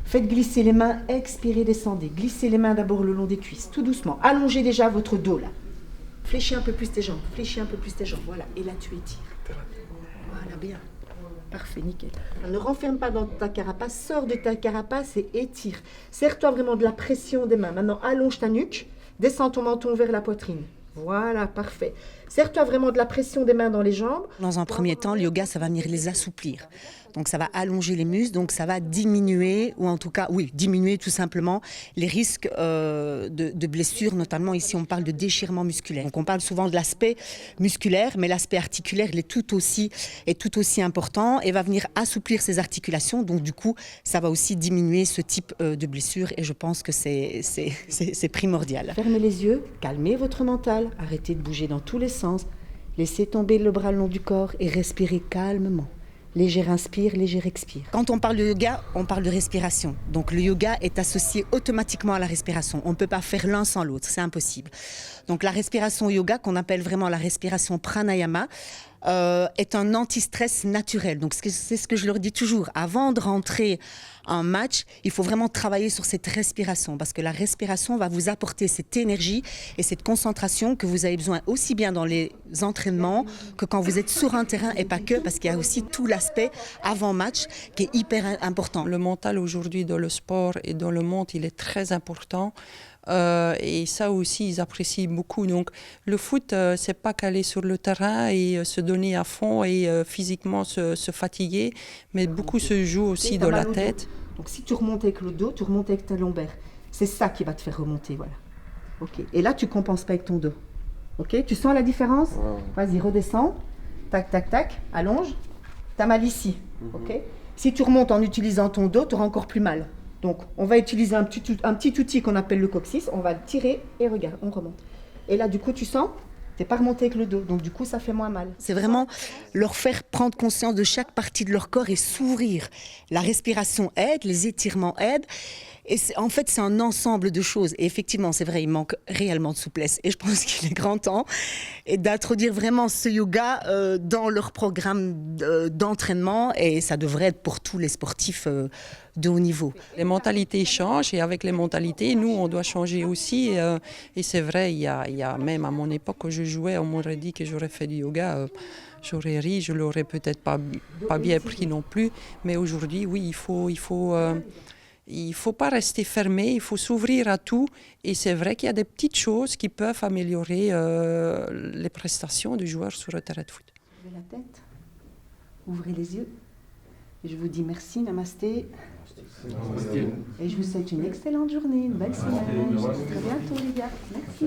Faites glisser les mains, expirez, descendez. Glissez les mains d'abord le long des cuisses, tout doucement. Allongez déjà votre dos là. Fléchis un peu plus tes jambes, voilà. Et là tu étires. Voilà, bien. Parfait, nickel. Alors, ne renferme pas dans ta carapace, sors de ta carapace et étire. Serre-toi vraiment de la pression des mains. Maintenant, allonge ta nuque, descends ton menton vers la poitrine. Voilà, parfait. Serre-toi vraiment de la pression des mains dans les jambes. Dans un premier temps, le yoga, ça va venir les assouplir. Donc ça va allonger les muscles, donc ça va diminuer, ou en tout cas, oui, diminuer tout simplement les risques de blessures, notamment ici on parle de déchirement musculaire. Donc on parle souvent de l'aspect musculaire, mais l'aspect articulaire il est tout aussi important et va venir assouplir ces articulations. Donc du coup, ça va aussi diminuer ce type de blessure et je pense que c'est primordial. Fermez les yeux, calmez votre mental, arrêtez de bouger dans tous les sens, laissez tomber le bras le long du corps et respirez calmement. Léger inspire, léger expire. Quand on parle de yoga, on parle de respiration. Donc le yoga est associé automatiquement à la respiration. On ne peut pas faire l'un sans l'autre, c'est impossible. Donc la respiration yoga, qu'on appelle vraiment la respiration pranayama, est un anti-stress naturel. Donc c'est ce que je leur dis toujours. Avant de rentrer en match, il faut vraiment travailler sur cette respiration parce que la respiration va vous apporter cette énergie et cette concentration que vous avez besoin aussi bien dans les entraînements que quand vous êtes sur un terrain et pas que, parce qu'il y a aussi tout l'aspect avant-match qui est hyper important. Le mental aujourd'hui dans le sport et dans le monde, il est très important. Et ça aussi, ils apprécient beaucoup. Donc, le foot, c'est pas qu'aller sur le terrain et se donner à fond et physiquement se fatiguer, mais beaucoup se joue aussi dans la tête. Donc, si tu remontes avec le dos, tu remontes avec ta lombaire. C'est ça qui va te faire remonter, voilà. Ok. Et là, tu compenses pas avec ton dos. Ok. Tu sens la différence ? Vas-y, redescends. Tac, tac, tac. Allonge. T'as mal ici. Ok. Si tu remontes en utilisant ton dos, tu auras encore plus mal. Donc, on va utiliser un petit outil qu'on appelle le coccyx. On va le tirer et regarde, on remonte. Et là, du coup, tu sens, tu n'es pas remonté avec le dos. Donc, du coup, ça fait moins mal. C'est vraiment leur faire prendre conscience de chaque partie de leur corps et s'ouvrir. La respiration aide, les étirements aident. Et en fait, c'est un ensemble de choses. Et effectivement, c'est vrai, il manque réellement de souplesse. Et je pense qu'il est grand temps d'introduire vraiment ce yoga dans leur programme d'entraînement. Et ça devrait être pour tous les sportifs de haut niveau. Les mentalités changent et avec les mentalités, nous, on doit changer aussi. Et c'est vrai, il y a même à mon époque, quand je jouais, on m'aurait dit que j'aurais fait du yoga. J'aurais ri, je l'aurais peut-être pas bien pris non plus. Mais aujourd'hui, oui, il faut pas rester fermé, il faut s'ouvrir à tout. Et c'est vrai qu'il y a des petites choses qui peuvent améliorer les prestations du joueur sur le terrain de foot. Ouvrez la tête, ouvrez les yeux. Et je vous dis merci, namasté. Namasté. Et je vous souhaite une excellente journée, une belle semaine. À très bientôt les gars. Merci.